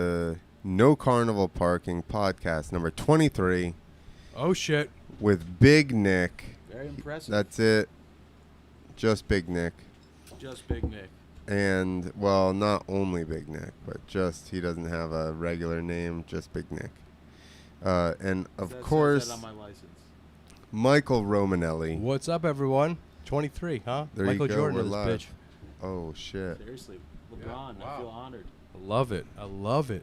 No Carnival Parking podcast number 23 Oh, shit. with Big Nick. Very impressive. That's it. Just Big Nick. Just Big Nick. And, well, not only Big Nick, but just, he doesn't have a regular name, just Big Nick. And, of course, says that on my license. Michael Romanelli. What's up, everyone? 23, huh? There Michael you go, Jordan we're is live. bitch. Oh, shit. Seriously, LeBron. Yeah, wow. I feel honored. I love it. I love it.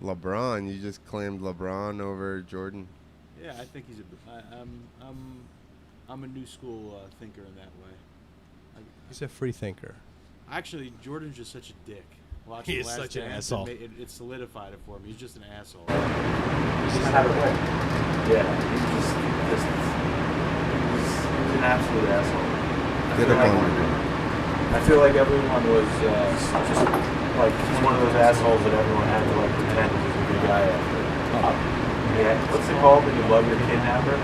LeBron, you just claimed LeBron over Jordan? Yeah, I think he's I'm a new school thinker in that way. He's a free thinker. Actually, Jordan's just such a dick. Watching He is The Last such an Dance, asshole. It solidified it for me. He's just an asshole. He's just had a way. Yeah, he's an absolute asshole. I feel like everyone was just like, he's one of those assholes that everyone had to like pretend was a good guy after. Yeah, what's it called when you love your kidnapper?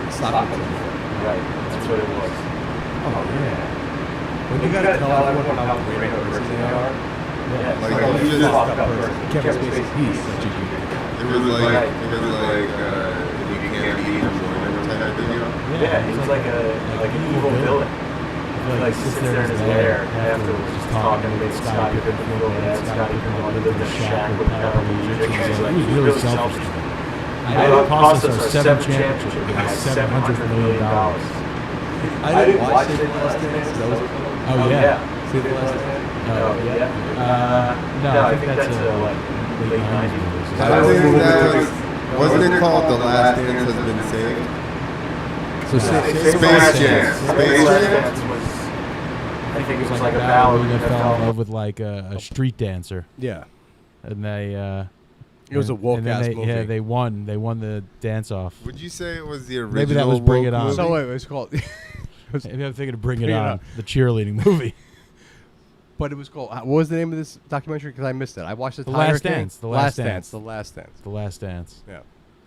Stop it. Right, that's what it was. Oh, yeah. When you gotta tell everyone how great a person they are. Yeah, Like, like you he's just- a fucked up person. Kevin Spacey, he's such a geek. It was like, you can't beat him type of deal. Yeah, he's like an evil villain. He like sits there in his lair afterwards, just talking about Scottie Pippen feel bad. Scottie Pippen wanted to live in a shack with paraplegics. He's like, he was really selfish. It cost us our 7th championship. We had $700 million. I didn't watch the Last Dance. Oh, yeah. See the Last Dance? No, I think that's like late 90s. I think that wasn't it called The Last Dance Has Been Saved? So Space Jam. Space Jam? I think it was like a ballerina that fell in love with like a street dancer, Yeah. and they It was a woke-ass movie. Yeah, they won the dance off. Would you say it was the original? Maybe that was Bring It woke On. movie? So wait, it's called... Maybe I'm thinking of Bring It Bring It On, On. the cheerleading movie. But it was called... What was the name of this documentary? Because I missed it. I watched the The entire Last thing. Dance, The Last Dance. The Last Dance. The Last Dance. Yeah.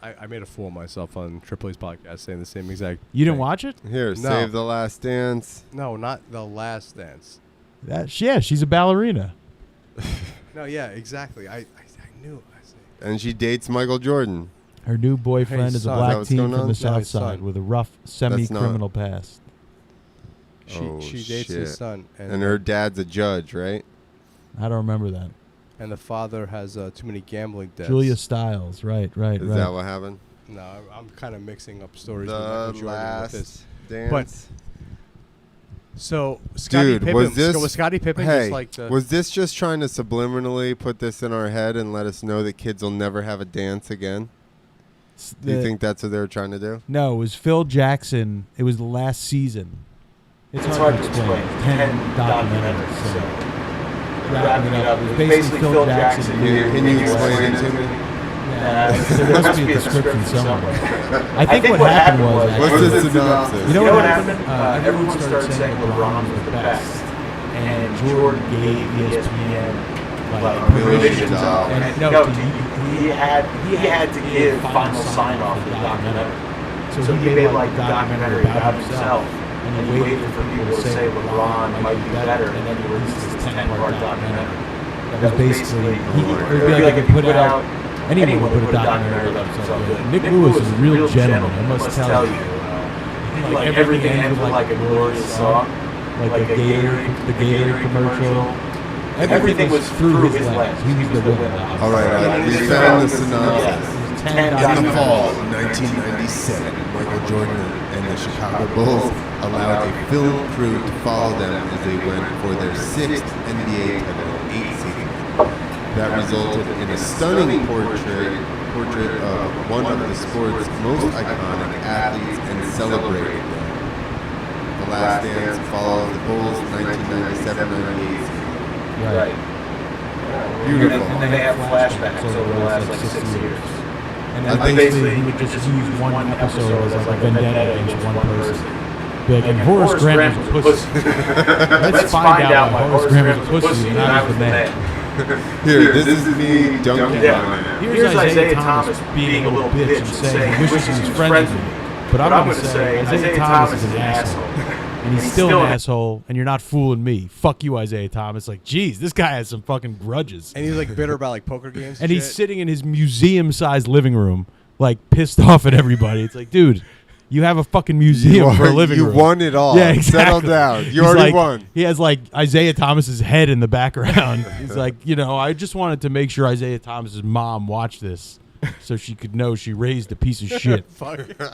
I made a fool of myself on Triple A's podcast saying the same exact You didn't thing. watch it? Here, No. Save the Last Dance. No, not The Last Dance. Yeah, she's a ballerina. No, yeah, exactly. I knew. And she dates Michael Jordan. Her new boyfriend Hey, is a son. Is that black what's teen going from on? the No, South his son. Side with a rough semi-criminal past. Oh, She dates shit. his son. And her dad's a judge, right? I don't remember that. And the father has too many gambling debts. Julia Stiles, right. Is that what happened? No, I'm kind of mixing up stories with Michael The Jordan Last with this. Dance. So, Scottie Dude, Pippen, was Scottie Pippen hey, just like the... was this just trying to subliminally put this in our head and let us know that kids will never have a dance again? Do you think that's what they were trying to do? No, it was Phil Jackson. It was the last season. It's hard to explain. 10 documentaries. So. Wrapping it up. It was basically Phil Jackson. Can you explain it to me? There must be a description somewhere. I think what happened was... What's actually- the synopsis? You know what happened? Everyone started saying LeBron was the best. And Jordan gave ESPN like Millions permission. of dollars. And he had to give final sign-off to the documentary. So he made like the documentary about himself, and he waited for people to say LeBron might be better, and then he released this 10-part documentary. That was basically, it would be like they put out, anyone would put a documentary about himself. Nick Lewis is a real gentleman, I must tell you. Like everything ends with like a glorious song, Like the Gator commercial. Everything was through his lens. He was the villain. All right, we found the synopsis. In the fall of 10 1997, Michael Jordan and the Chicago Bulls allowed a film crew to follow them as they went for their 6th NBA title in 8 seasons. That resulted in a stunning portrait of one of the sport's most iconic athletes and celebrated them. The Last Dance followed the Bulls' 1997-98 season. Right. Beautiful. And they have flashbacks over the last like 6 years. And I then think- basically he would just use one episode as like a vendetta against one person. Big and Horace Grant was a pussy. Let's find out why Horace Grant was a pussy and I was the man. Here, this is me dunking on it. Here's Isaiah Thomas being a little bitch and saying he wishes he was friends with me. But I'm going to say Isaiah Thomas is an asshole. And he's still an asshole, and you're not fooling me. Fuck you, Isaiah Thomas. Like, geez, this guy has some fucking grudges. And he's like bitter about like poker games. And he's sitting in his museum-sized living room, like pissed off at everybody. It's like, dude, you have a fucking museum for a living room. You won it all. Yeah, exactly. Settle down. You He's already like, won. He has like Isaiah Thomas's head in the background. He's like, I just wanted to make sure Isaiah Thomas's mom watched this, so she could know she raised a piece of shit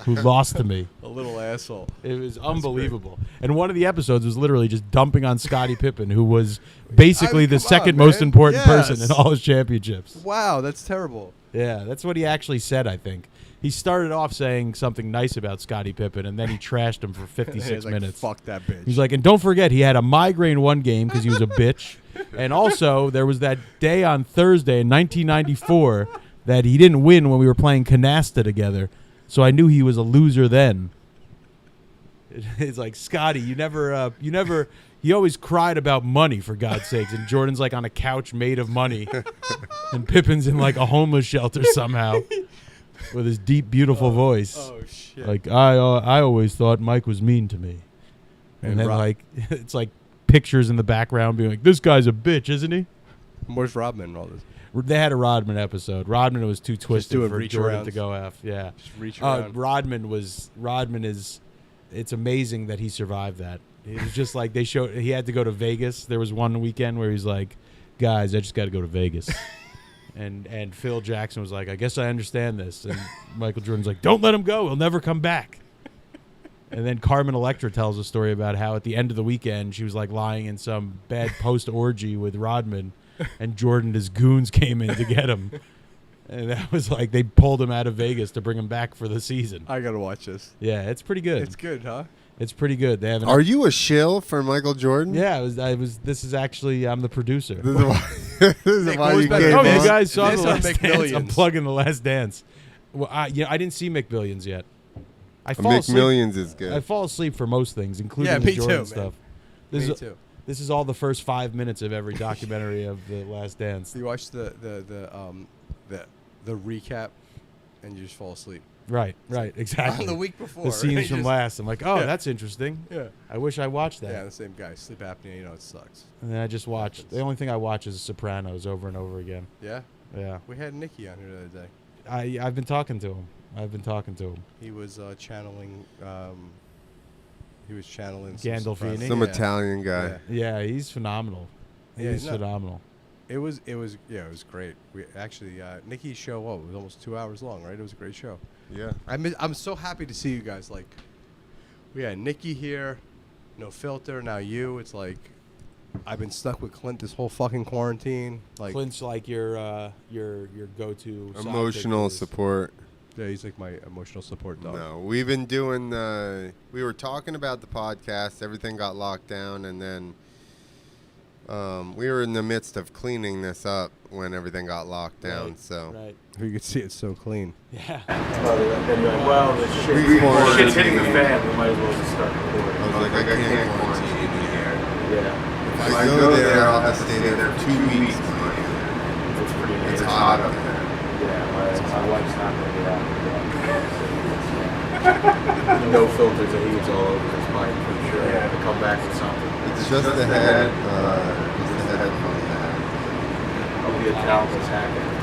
who lost to me. A little asshole. It was unbelievable. And one of the episodes was literally just dumping on Scottie Pippen, who was basically the second most important person in all his championships. Wow, that's terrible. Yeah, that's what he actually said, I think. He started off saying something nice about Scottie Pippen, and then he trashed him for 56 like, minutes. Fuck that bitch. He's like, and don't forget, he had a migraine one game because he was a bitch. And also, there was that day on Thursday in 1994 that he didn't win when we were playing canasta together. So I knew he was a loser then. It's like, Scotty, you never, he always cried about money, for God's sakes. And Jordan's like on a couch made of money. And Pippen's in like a homeless shelter somehow with his deep, beautiful voice. Oh, shit. Like, I always thought Mike was mean to me. And then like, it's like pictures in the background being like, this guy's a bitch, isn't he? Where's Rodman and all this? They had a Rodman episode. Rodman was too twisted for Jordan arounds. to go F. Yeah. Just reach around. Rodman is, it's amazing that he survived that. It was just like he had to go to Vegas. There was one weekend where he's like, guys, I just got to go to Vegas. and Phil Jackson was like, I guess I understand this. And Michael Jordan's like, don't let him go. He'll never come back. And then Carmen Electra tells a story about how at the end of the weekend, she was like lying in some bed post-orgy with Rodman, and Jordan and his goons came in to get him. And that was like, they pulled him out of Vegas to bring him back for the season. I got to watch this. Yeah, it's pretty good. It's good, huh? It's pretty good. They have Are you a shill for Michael Jordan? Yeah, this is actually, I'm the producer. This is why you back- came Oh, on. you guys saw This The or Last Dance. I'm McMillions? plugging The Last Dance. Well, I didn't see McMillions yet. I fall asleep. McMillions is good. I fall asleep for most things, including Yeah, the me Jordan too, stuff. Me This is, too. This is all the first 5 minutes of every documentary of The Last Dance. You watch the recap, and you just fall asleep. Right, exactly. On the week before. The scenes you from just- last. I'm like, oh, Yeah. that's interesting. Yeah. I wish I watched that. Yeah, the same guy. Sleep apnea, it sucks. And then I just watched. Happens. The only thing I watch is Sopranos over and over again. Yeah? Yeah. We had Nicky on here the other day. I've been talking to him. He was channeling. He was channeling Gandolfini? Sopranos. Some Yeah. Italian guy. Yeah, he's phenomenal. Yeah, He's no. phenomenal. It was great. We actually Nicky's show was almost 2 hours long, right? It was a great show. Yeah. I'm so happy to see you guys. Like, we had Nicky here, no filter. Now you. It's like I've been stuck with Clint this whole fucking quarantine. Like, Clint's like your go-to Emotional sidekick. support. yeah, he's like my emotional support dog. No, we've been doing. We were talking about the podcast. Everything got locked down, and then we were in the midst of cleaning this up when everything got locked down. Right, So Right. You can see it's so clean. Yeah. Then you're like, well, the shit's hitting the fan. We might as well just start recording. I was like, I can't quarantine in here. Yeah. If I go there, I'll have to stay there for 2 weeks. It's pretty It's amazing. hot up there. Yeah, my wife's not going to get out of the no filters and leaves all over his mind, pretty sure. Yeah. To come back to something. It's just the head. Just the headphone that. I'll be a talentless hacker.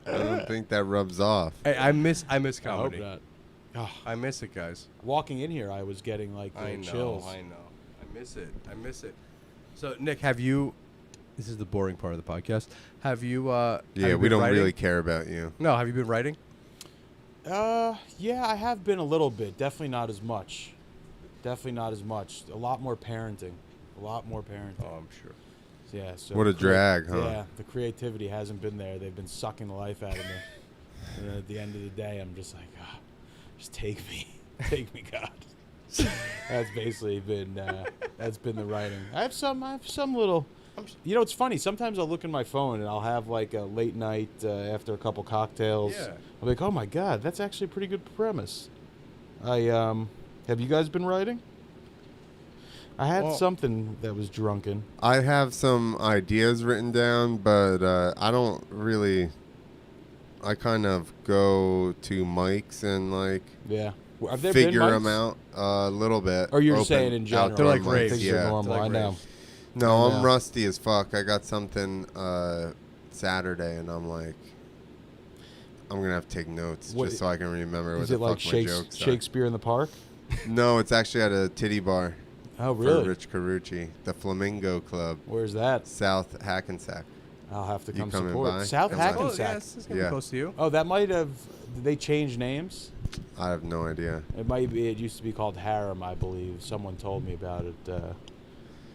I don't think that rubs off. Hey, I miss I hope comedy. not. Oh, I miss it, guys. walking in here, I was getting like I know. chills. I miss it. So, Nick, have you? This is the boring part of the podcast. Have you? Have Yeah, you we been don't writing? really care about you. No, have you been writing? Yeah, I have been a little bit. Definitely not as much. A lot more parenting. Oh, I'm sure. Yeah. So What a drag, huh? Yeah, the creativity hasn't been there. They've been sucking the life out of me. And then at the end of the day, I'm just like, just take me, God. That's basically been that's been the writing. I have some little. You know, it's funny. Sometimes I'll look in my phone and I'll have like a late night after a couple cocktails. Yeah. I'm like, oh my God, that's actually a pretty good premise. Have you guys been writing? I had something that was drunken. I have some ideas written down, but I don't really. I kind of go to mics and like Yeah. Have there been figure mics? them out a little bit. Or you're open saying in general? outdoor They're like mics, raves. Things yeah. are normal. Like I know. raves. No, I I'm know. rusty as fuck. I got something Saturday, and I'm like, I'm gonna have to take notes What- just so I can remember what Is the it like fuck my jokes are. Shakespeare in the Park? No, it's actually at a titty bar Oh, for really? Rich Carucci, the Flamingo Club, Where's that? South Hackensack. I'll have to You come coming support. by? South Come by. Oh, Hackensack. yeah, it's gonna Yeah. be close to you. Oh, that might have. Did they change names? I have no idea. It might be. It used to be called Harem, I believe. Someone told me about it.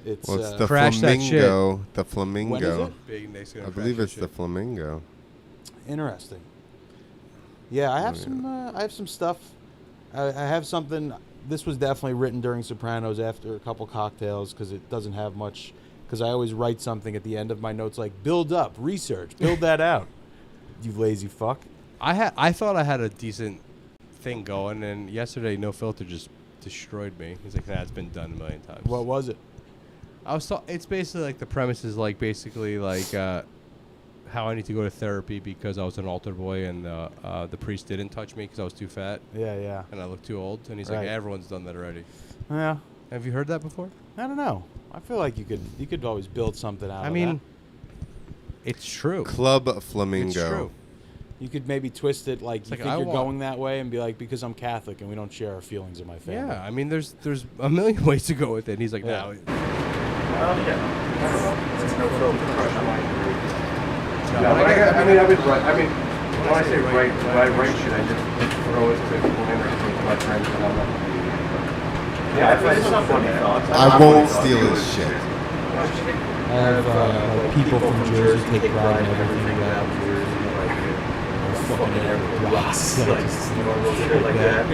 It's. Well, it's the Crash that shit. Flamingo. The Flamingo. When is it? Big Nick's gonna I believe crash it's your the Flamingo. Interesting. Yeah, I have Oh, some. I have some stuff. I have something. This was definitely written during Sopranos after a couple cocktails because it doesn't have much. Because I always write something at the end of my notes like "build up, research, build that out." You lazy fuck. I thought I had a decent thing going, and yesterday No Filter just destroyed me. He's like, "Nah, it's been done a million times." What was it? It's basically like the premise is like basically like how I need to go to therapy because I was an altar boy and the priest didn't touch me because I was too fat Yeah. and I looked too old. And he's Right. like, everyone's done that already. Yeah. Have you heard that before? I don't know. I feel like you could always build something out. I of mean, that. it's true. Club Flamingo. It's true. You could maybe twist it like you like, think I you're want- going that way and be like, because I'm Catholic and we don't share our feelings in my family. Yeah, I mean, there's a million ways to go with it. And he's like, Yeah. no. It's no filter crush on my degree. No, but when I say write, when I write shit, I just throw it to women or to my friends, and I'm not. Yeah, I find some funny thoughts. I won't steal his shit. I have like people from Jersey take pride in everything about Jersey, like fucking rocks, like that.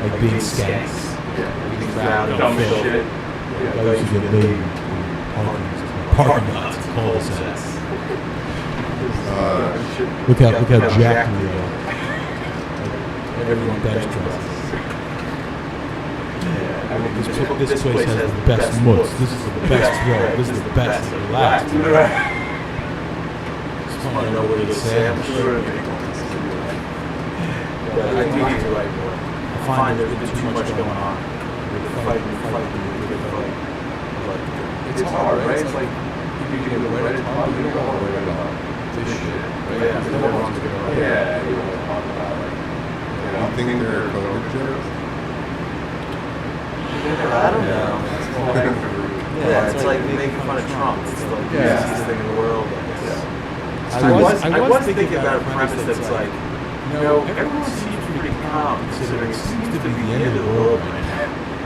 like being skanks, Being proud of dumb Phil. shit. Those who get laid in parking lots, cul-de-sacs. Look how jacked we are. Like, everyone bench presses. This place has the best mutts. This is the best road. This is the best last. Just want to know what it says. I do need to write more. I find there's been too much going on. Fight. It's hard, right? It's like you can write it about, you don't want to write about this shit. Yeah, no one wants to go. Yeah, you want to talk about like, You think they're COVID jokes? I don't know. Yeah, it's like making fun of Trump. It's like the easiest thing in the world. I was thinking about a premise that's like, you know, everyone seems pretty calm considering it seems to be the end of the world right now.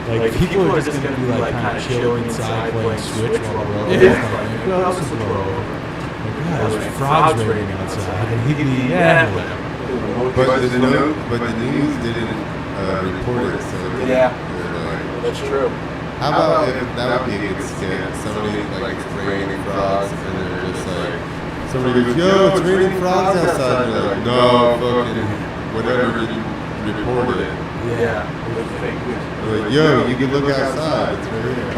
Like people are just gonna be like kind of chilling inside playing Switch while the world is like, well, this will blow over. Like, yeah, there's frogs raining outside, and he'd be But the news didn't report it, so Yeah. they're like, That's true. how about if that would be a good skit? Somebody like it's raining frogs, and they're just like, somebody goes, "Yo, it's raining frogs outside." And they're like, "No, fucking whatever you reported it." Yeah. With fake news. They're like, "Yo, you can look outside. It's right here."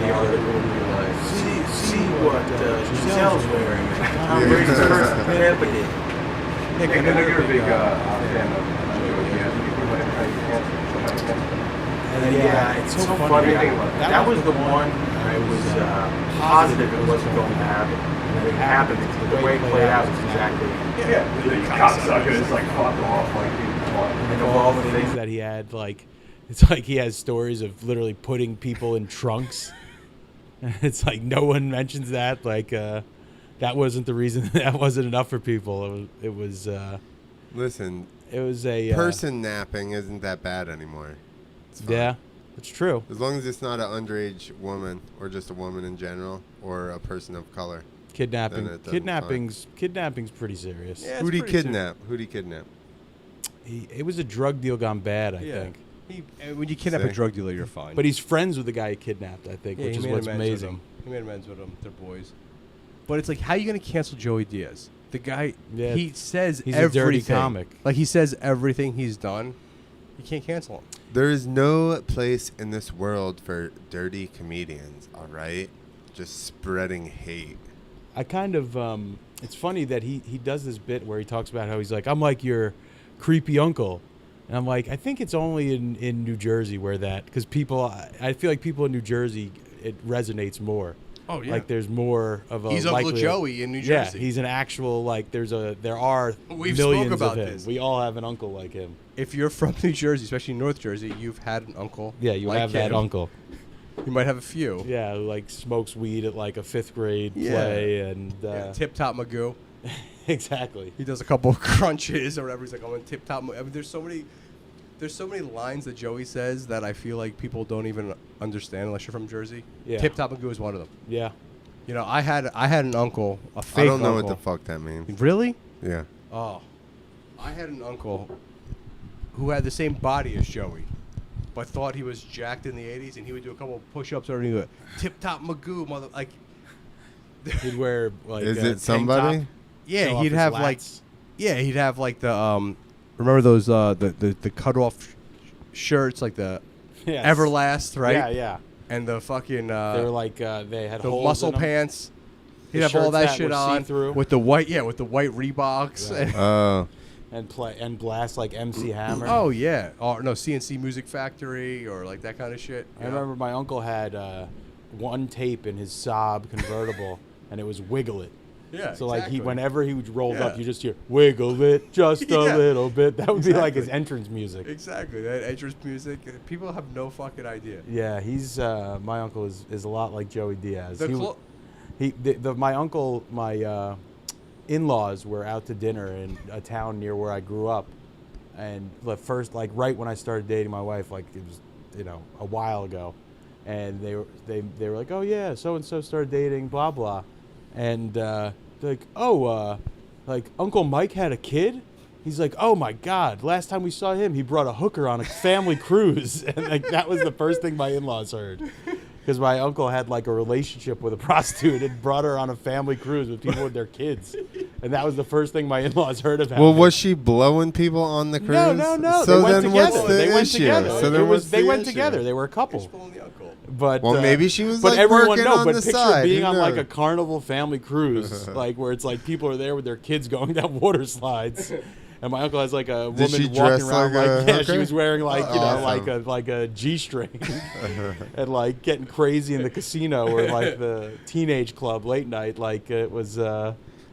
The article will be like, see what Giselle's wearing. Tom Brady's first Tampa game. Nick, I know you're a big fan of And yeah, it's so funny. That was the one I was positive it wasn't going to happen. And it happened. The way it played out was exactly. Yeah, the cocksuckers like fuck off like And of all the things that he had, like, it's like he has stories of literally putting people in trunks. It's like no one mentions that. Like, that wasn't the reason. That wasn't enough for people. It was. Listen, It was a person napping isn't that bad anymore. It's fine. Yeah, it's true. As long as it's not an underage woman or just a woman in general or a person of color. Kidnapping. Then it doesn't Kidnapping's pretty serious. Yeah, Who'd he pretty kidnap? Who'd he kidnap? It was a drug deal gone bad, I Yeah. think. When you kidnap a See? drug dealer, you're fine. But he's friends with the guy he kidnapped, I think, Yeah, which he is made what's amends with amazing. him. He made amends with them. They're boys. But it's like, how are you going to cancel Joey Diaz? The guy, Yeah, he says he's a everything. dirty comic. Like, he says everything he's done. You can't cancel him. There is no place in this world for dirty comedians, all right? Just spreading hate. I kind of, it's funny that he does this bit where he talks about how he's like, I'm like your creepy uncle. And I'm like, I think it's only in New Jersey where that, because I feel like people in New Jersey, it resonates more. Oh yeah. Like there's more of a He's Uncle likelihood- Joey in New Yeah, Jersey. he's an actual like. There are We've millions spoke about of him. this. We all have an uncle like him. If you're from New Jersey, especially North Jersey, you've had an uncle. Yeah, you like have that him. uncle. You might have a few. Yeah, who like smokes weed at like a 5th grade Yeah. play and Tip Top Magoo. exactly. He does a couple of crunches or whatever. He's like, "I'm in Tip Top." I mean, there's so many lines that Joey says that I feel like people don't even understand unless you're from Jersey. Yeah. Tip Top Magoo is one of them. Yeah. You know, I had an uncle, a fake I don't know uncle. what the fuck that means. Really? Yeah. Oh, I had an uncle who had the same body as Joey, but thought he was jacked in the '80s, and he would do a couple of push-ups or anything. Tip Top Magoo, mother, like. He'd wear like. Is a it tank somebody? top, Yeah, show off he'd his have like. lats. Yeah, he'd have like the remember those the cut off shirts, like the Yes. Everlast, right? Yeah, yeah. And the fucking They were like they had the holes muscle in 'em. pants. He'd The have all shirts that that shit were on see-through. with the white Reeboks. Right. Oh. and blast like MC Hammer. Oh yeah, or no CNC Music Factory or like that kind of shit. I remember my uncle had one tape in his Saab convertible, and it was Wiggle It. Yeah. So like exactly. whenever he rolled up, Yeah. you just hear Wiggle It just a Yeah. little bit. That would be like Exactly. his entrance music. Exactly that entrance music. People have no fucking idea. Yeah, he's my uncle is a lot like Joey Diaz. The He clo- my uncle, my in-laws were out to dinner in a town near where I grew up, and the first like right when I started dating my wife, like it was a while ago, and they were like, oh yeah, so and so started dating, blah blah, and they're like, oh like Uncle Mike had a kid. He's like, oh my God, last time we saw him, he brought a hooker on a family cruise, and like that was the first thing my in-laws heard. Because my uncle had like a relationship with a prostitute and brought her on a family cruise with people with their kids, and that was the first thing my in-laws heard about. Well, me. was she blowing people on the cruise? No. So they went then together. what's the they went issue? together. So then what's they the went issue? together. They were a couple. Pulling the uncle. But Well, maybe she was, but like, everyone working no. on But the picture side. being Who on like knows? a Carnival family cruise, like where it's like people are there with their kids going down water slides. And my uncle has like a Did she woman dress walking around like a yeah, she hooker? was wearing like Awesome. like a G-string and like getting crazy in the casino or like the teenage club late night. Like it was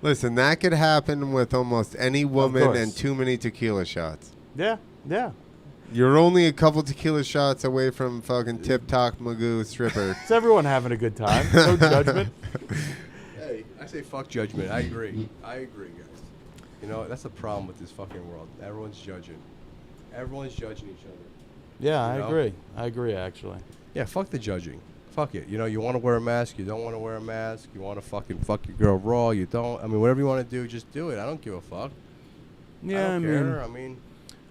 Listen, that could happen with almost any woman course. and too many tequila shots. yeah. You're only a couple tequila shots away from fucking Tip Top Magoo stripper. It's everyone having a good time. No judgment. Hey, I say fuck judgment. I agree. I agree, guys. You know, that's the problem with this fucking world. Everyone's judging. Everyone's judging each other. Yeah, You know? I agree actually. Yeah, fuck the judging. Fuck it. You know, you want to wear a mask, you don't want to wear a mask. You want to fucking fuck your girl raw, you don't. I mean, whatever you want to do, just do it. I don't give a fuck. Yeah, I don't care. I mean,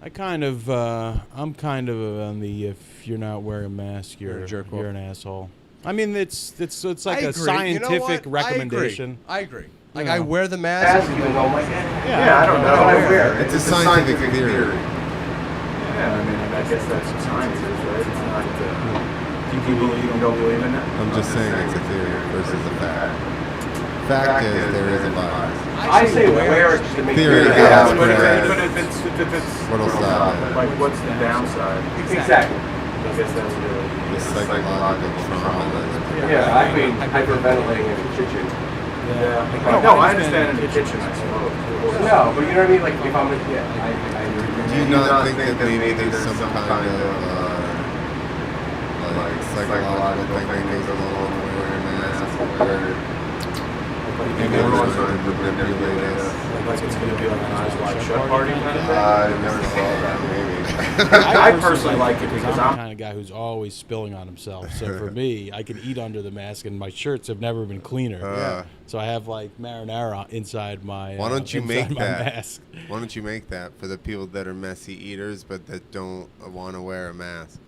I'm kind of on the if you're not wearing a mask, You're a jerk off. you're an asshole. I mean, it's like I a agree. scientific You know what? recommendation. I agree. Like, You I know. wear the mask. Yeah, I don't know. I wear it. It's a scientific theory. Yeah, I mean, I guess that's what science is, right? It's not. Do you believe you don't believe in it? I'm just saying it's a theory versus a fact. Fact is there is a bias. I say wear it to make Theory sure has but spread. if it's What'll stop it? like, what's the downside? Exactly. I guess that's really The psychological trauma that's Yeah, I mean, hyperventilating in the kitchen. Yeah. No, I understand in the kitchen, I suppose. No, but you know what I mean? Like, if I'm, yeah, Do you not think that maybe there's some kind of like psychological thing that goes along with wearing masks where maybe everyone's trying to manipulate us? Like it's going to be like an Eyes Wide Shut party kind of thing? I never saw that maybe. I personally like it because I'm the I'm kind of guy who's always spilling on himself. So for me, I can eat under the mask, and my shirts have never been cleaner. So I have like marinara inside my. Why don't you inside make my that? mask. Why don't you make that for the people that are messy eaters but that don't want to wear a mask?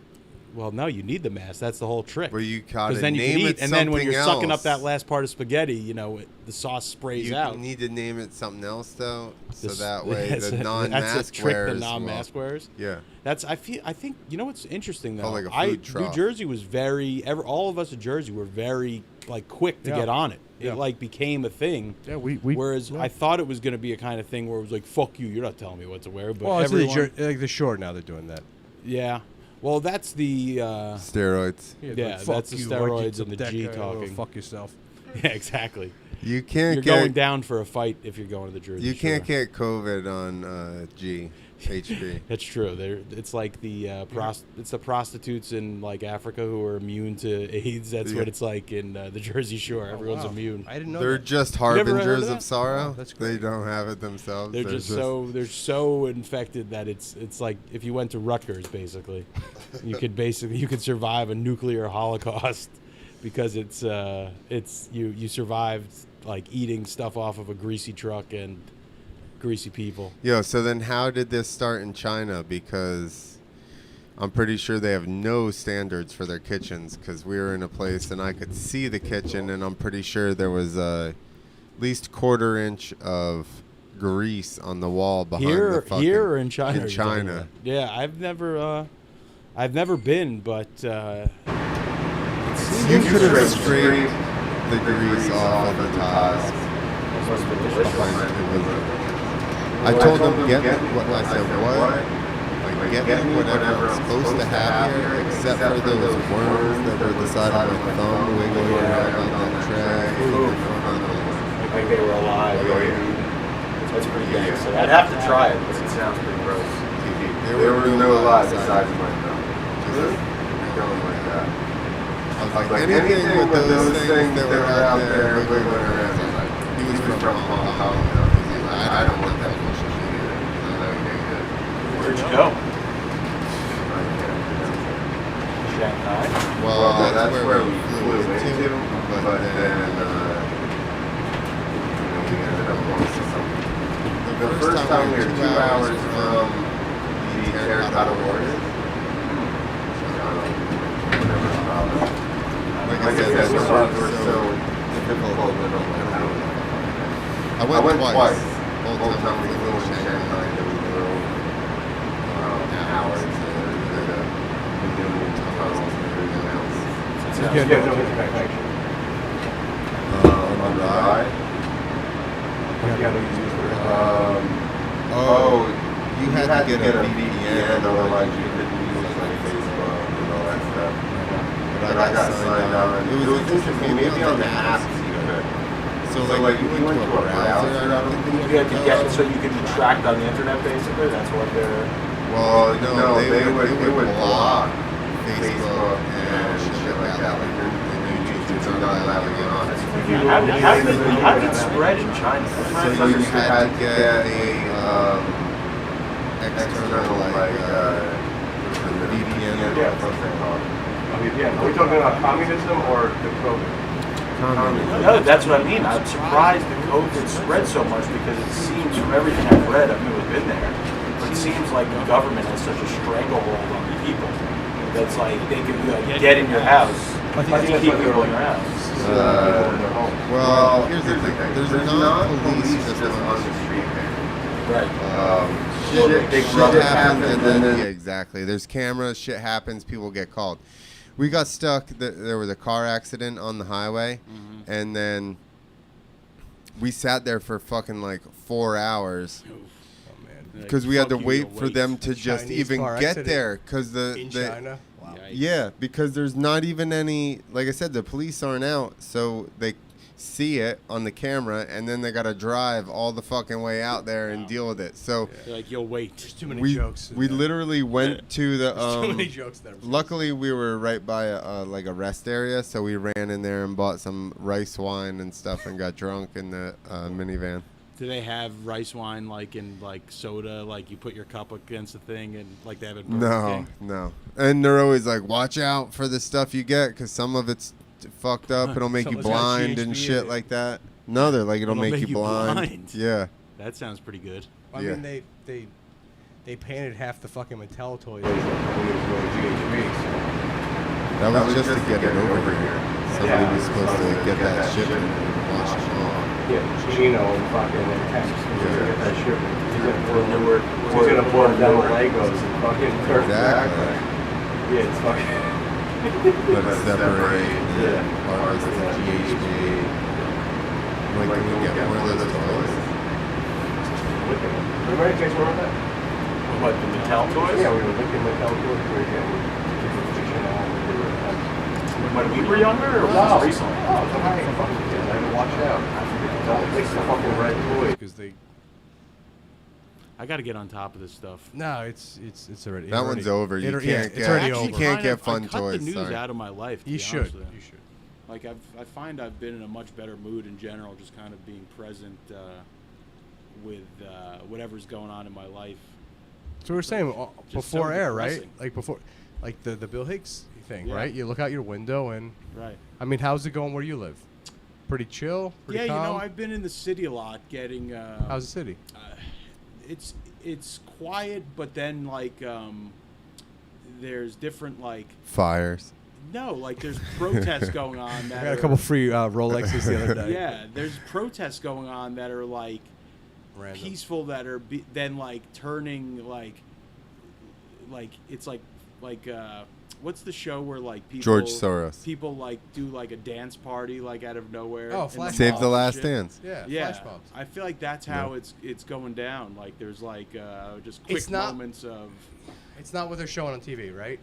Well, no, you need the mask. That's the whole trick. Where you gotta then you name can it eat, and then when something you're sucking up else. that last part of spaghetti, the sauce sprays You out. need to name it something else though, so This- that way that's the a- non-mask that's a trick. wearers. The non-mask wearers. Yeah. I think you know what's interesting though. Oh, like a food New trough. Jersey was all of us in Jersey were very like quick to Yeah. get on it. It Yeah. like became a thing. Yeah, we Whereas yeah. I thought it was going to be a kind of thing where it was like, "Fuck you, you're not telling me what to wear." But Well, it's everyone, like the short now they're doing that. yeah. Well, that's the Steroids. Yeah, fuck that's the you, steroids why'd you and the take G that guy? Oh, talking. fuck yourself. yeah, exactly. You can't You're get going down for a fight if you're going to the Jersey you can't Shore. get COVID on HB. That's true. It's like the it's the prostitutes in like Africa who are immune to AIDS. That's Yeah. what it's like in the Jersey Shore. Everyone's Wow. immune. I didn't know They're that. just never heard of harbingers that? of sorrow. Oh, that's They great. don't have it themselves. They're just so infected that it's like if you went to Rutgers, basically, you could survive a nuclear holocaust because it's you survived like eating stuff off of a greasy truck and greasy people. Yo, so then how did this start in China? Because I'm pretty sure they have no standards for their kitchens, because we were in a place and I could see the kitchen, and I'm pretty sure there was at least 1/4 inch of grease on the wall behind the fucking... Here or in China? In you're talking China. about? Yeah, I've never been, but You could have scraped the grease off of the tiles. I told them, get me what I said, what? Like, get me whatever I'm supposed to have here, except for those worms that were the side of my thumb wiggling around on that tray. Like they were alive. That's pretty gangster. I'd have to try it because it sounds pretty gross. There were no lies besides my thumb. Just going like that. I was like, anything with those things that were out there wiggling around. He was from Hong Kong. I don't want that bullshit either. Where'd you go? Shanghai. Well, that's where we flew into, but then we ended up going to something. The first time we were 2 hours from the Terracotta Warriors. Like I said, those were so difficult. I went twice. Whole time we flew in Shanghai, there was no hours. On the ride. You had to get a VPN, otherwise you couldn't use like Facebook and all that stuff. But I got signed on. It was interesting. Maybe on the apps you could. So like you went to a browser. I don't think You had to get it so you could be tracked on the internet, basically. That's what they're. Well, no, they would block Facebook and shit like that. Like YouTube not allowing it on. How did it spread in China? So you had to get a external like VPN or something called. Are we talking about communism or the COVID? No, that's what I mean. I'm surprised the COVID spread so much because it seems from everything I've read, I've never been there, but it seems like the government has such a stranglehold on the people that's like they can get in your house and keep you in your house. Well, here's the thing. There's not police just on the street there. Right. Shit happens, and then yeah, exactly. There's cameras. Shit happens. People get called. We got stuck. There was a car accident on the highway, and then we sat there for fucking like 4 hours because we had to wait for them to just Chinese even car get accident there. Because in China. Wow. yeah, because there's not even any. Like I said, the police aren't out, so they see it on the camera, and then they gotta drive all the fucking way out there and deal with it. So They're like, you'll wait. There's too many we jokes. we literally went to the There's too many jokes there. luckily we were right by a like a rest area, so we ran in there and bought some rice wine and stuff and got drunk in the minivan. Do they have rice wine like in like soda? Like you put your cup against the thing and like they have it. No, and they're always like, watch out for the stuff you get because some of it's fucked up. It'll make you Someone's got blind and GHB shit in it. like that. No, they're like, it'll make you blind. Yeah. That sounds pretty good. I Yeah. mean, they painted half the fucking Mattel toys. That was just to get it over here. Somebody was supposed to get that shipment and wash it off. Yeah, Chino and fucking Texas was gonna get that shipment. He's gonna pour them down Legos and fucking Exactly. Yeah, it's fucking. let it separate, and then harvest the GHG. Like, can we get more of those toys? Remember you guys were on that? What, the Mattel toys? Yeah, we were looking at Mattel toys. We were getting kids were fishing all over. When we were younger, or No, was this recently? Oh, it's a fucking kids. I haven't watched out. It's the fucking red toys. Because they. I got to get on top of this stuff. No, it's already. That one's over. You it- can't yeah, get. it's already you over. can't get I fun cut toys. the news Sorry. out of my life. To You be should. honest with You should. Like I find I've been in a much better mood in general, just kind of being present with whatever's going on in my life. So we were saying Just before so air, right? depressing. Like before, like the Bill Hicks thing, Yeah. right? You look out your window and, Right. I mean, how's it going where you live? Pretty chill. Pretty Yeah, calm? I've been in the city a lot, getting. How's the city? It's quiet, but then like there's different like Fires. no, like there's protests going on that I got a are- couple free Rolexes the other day. Yeah, there's protests going on that are like Random. peaceful, that are then like turning like it's like what's the show where like people George Soros. people like do like a dance party like out of nowhere. Oh, in flash Save malls the and Last shit. Dance. Yeah, Yeah, flash mobs. I feel like that's how it's going down. Like there's like just quick It's not- moments of It's not what they're showing on TV, right?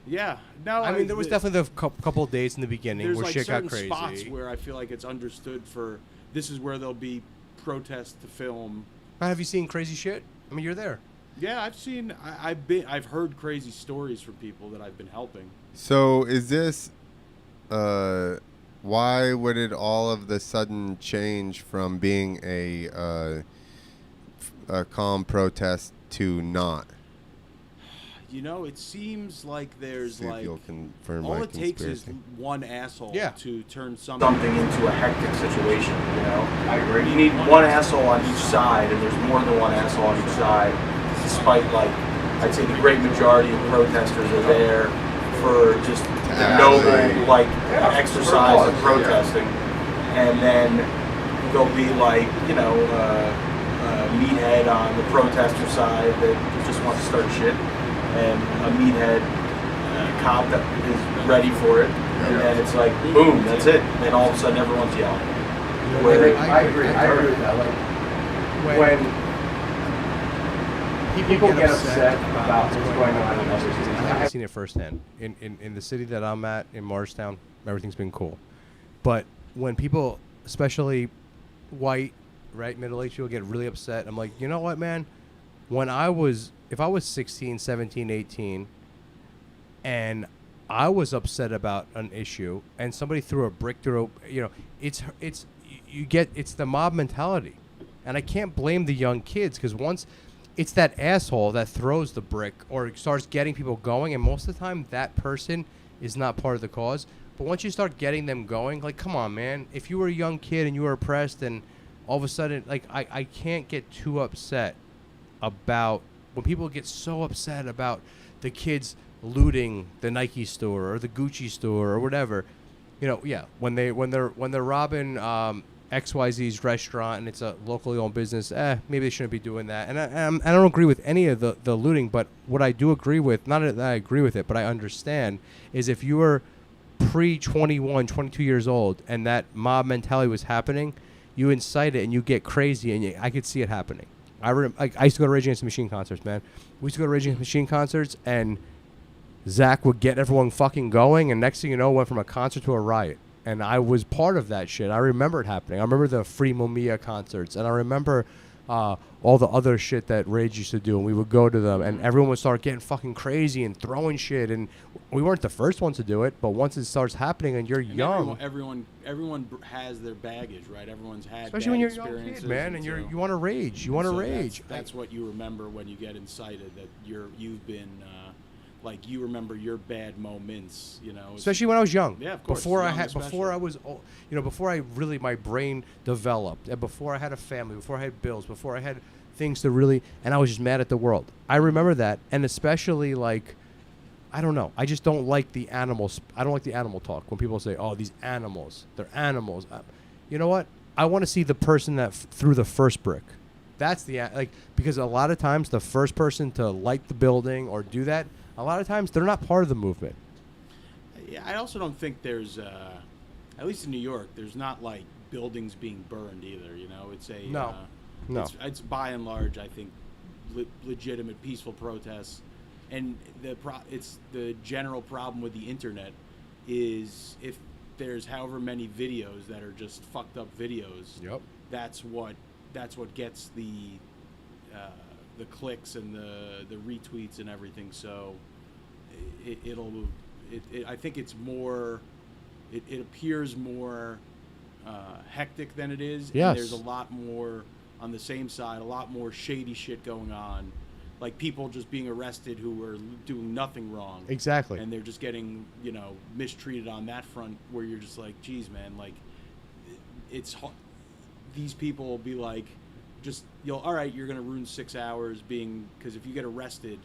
yeah. No, I mean, there was definitely the couple of days in the beginning there's where like shit certain got crazy. spots where I feel like it's understood for this is where there'll be protests to film. Have you seen crazy shit? I mean, you're there. Yeah, I've seen. I've heard crazy stories from people that I've been helping. So is this? Why would it all of the sudden change from being a calm protest to not? You know, it seems like there's See if like you'll confirm all my it takes is conspiracy. one asshole Yeah. to turn Something something. into a hectic situation, you know? I agree. You need one asshole on each side, and there's more than one asshole on each side, despite, like, I'd say the great majority of protesters are there for just the noble, like, exercise of protesting. And then there'll be, like, you know, a meathead on the protester side that just wants to start shit, and a meathead cop that is ready for it, and then it's like, boom, that's it. And all of a sudden, everyone's yelling. I agree with that. Like, When people get upset about what's going on in other cities, I've seen it firsthand. In the city that I'm at, in Morristown, everything's been cool. But when people, especially white, right, middle-aged people, get really upset, I'm like, you know what, man? If I was 16, 17, 18, and I was upset about an issue, and somebody threw a brick through, it's the mob mentality. And I can't blame the young kids, because once it's that asshole that throws the brick or starts getting people going, and most of the time that person is not part of the cause. But once you start getting them going, like, come on, man. If you were a young kid and you were oppressed, and all of a sudden, like, I can't get too upset about when people get so upset about the kids looting the Nike store or the Gucci store or whatever. When they're robbing XYZ's restaurant and it's a locally owned business, maybe they shouldn't be doing that. And I don't agree with any of the looting, but what I do agree with, not that I agree with it, but I understand, is if you were pre-21, 22 years old and that mob mentality was happening, you incite it and you get crazy, and I could see it happening. I used to go to Rage Against the Machine concerts, man. We used to go to Rage Against the Machine concerts, and Zach would get everyone fucking going, and next thing you know, went from a concert to a riot. And I was part of that shit. I remember it happening. I remember the Free Mumia concerts, and I remember all the other shit that Rage used to do, and we would go to them, and everyone would start getting fucking crazy and throwing shit, and we weren't the first ones to do it, but once it starts happening and you're young, everyone has their baggage, right? Everyone's had especially bad when you're a young experiences, kid, man, and so- you want to rage. You want to so rage. That's what you remember when you get incited. That you've been like, you remember your bad moments. Especially when I was young. Yeah, of course, Before young I had, especially. before I was, before I really, my brain developed, and before I had a family, before I had bills, before I had things to really, and I was just mad at the world. I remember that, and especially like, I don't know. I just don't like the animals. I don't like the animal talk when people say, "Oh, these animals, they're animals." You know what? I want to see the person that threw the first brick. That's because a lot of times the first person to light the building or do that, a lot of times they're not part of the movement. Yeah, I also don't think there's, at least in New York, there's not like buildings being burned either. You know, it's a No. No. It's by and large, I think, legitimate, peaceful protests, and it's the general problem with the internet is if there's however many videos that are just fucked up videos. Yep. That's what gets the clicks and the retweets and everything. So I think it's more. It appears more hectic than it is. Yes. And there's a lot more on the same side, a lot more shady shit going on. Like people just being arrested who are doing nothing wrong. Exactly. And they're just getting, mistreated on that front where you're just like, geez, man, like these people will be like, all right, you're going to ruin 6 hours because if you get arrested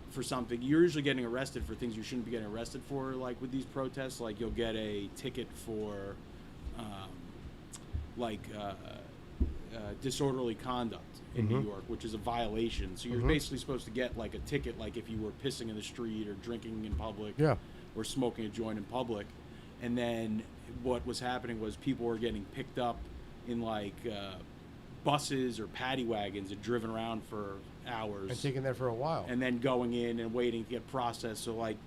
for something, you're usually getting arrested for things you shouldn't be getting arrested for. Like with these protests, like you'll get a ticket for, disorderly conduct in New York, which is a violation. So you're basically supposed to get like a ticket, like if you were pissing in the street or drinking in public, or smoking a joint in public. And then what was happening was people were getting picked up in like buses or paddy wagons and driven around for hours. And taken there for a while. And then going in and waiting to get processed. So like